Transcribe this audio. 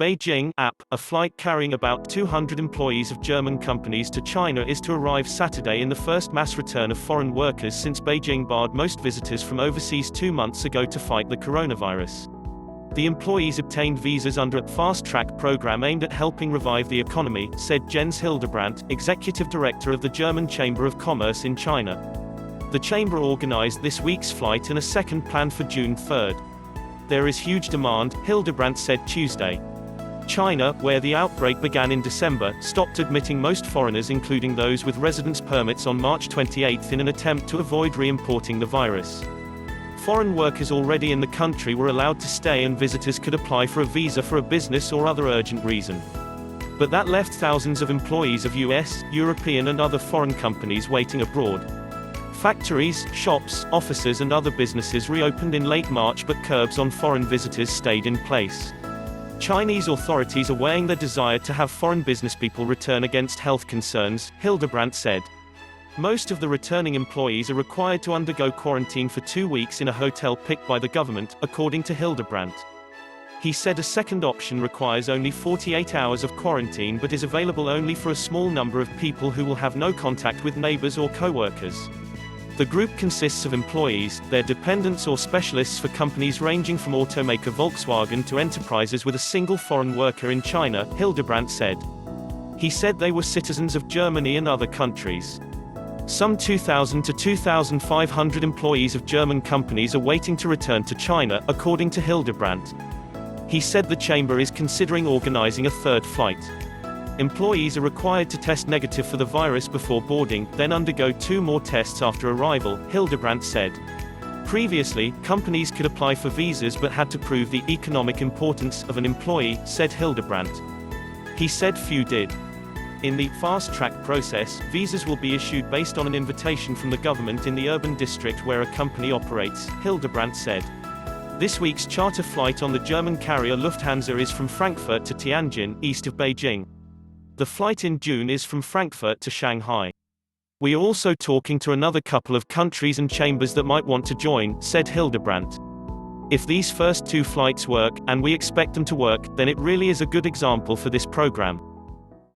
BEIJING A, a flight carrying about 200 employees of German companies to China is to arrive Saturday in the first mass return of foreign workers since Beijing barred most visitors from overseas 2 months ago to fight the coronavirus. The employees obtained visas under a fast-track program aimed at helping revive the economy, said Jens Hildebrandt, executive director of the German Chamber of Commerce in China. The chamber organized this week's flight and a second planned for June 3. There is huge demand, Hildebrandt said Tuesday. China, where the outbreak began in December, stopped admitting most foreigners including those with residence permits on March 28 in an attempt to avoid re-importing the virus. Foreign workers already in the country were allowed to stay and visitors could apply for a visa for a business or other urgent reason. But that left thousands of employees of US, European and other foreign companies waiting abroad. Factories, shops, offices and other businesses reopened in late March but curbs on foreign visitors stayed in place. Chinese authorities are weighing their desire to have foreign businesspeople return against health concerns, Hildebrandt said. Most of the returning employees are required to undergo quarantine for 2 weeks in a hotel picked by the government, according to Hildebrandt. He said a second option requires only 48 hours of quarantine but is available only for a small number of people who will have no contact with neighbors or co-workers. The group consists of employees, their dependents or specialists for companies ranging from automaker Volkswagen to enterprises with a single foreign worker in China, Hildebrandt said. He said they were citizens of Germany and other countries. Some 2,000 to 2,500 employees of German companies are waiting to return to China, according to Hildebrandt. He said the chamber is considering organizing a third flight. Employees are required to test negative for the virus before boarding, then undergo 2 more tests after arrival, Hildebrandt said. Previously, companies could apply for visas but had to prove the economic importance of an employee, said Hildebrandt. He said few did. In the fast-track process, visas will be issued based on an invitation from the government in the urban district where a company operates, Hildebrandt said. This week's charter flight on the German carrier Lufthansa is from Frankfurt to Tianjin, east of Beijing. The flight in June is from Frankfurt to Shanghai. We are also talking to another couple of countries and chambers that might want to join, said Hildebrandt. If these first 2 flights work, and we expect them to work, then it really is a good example for this program.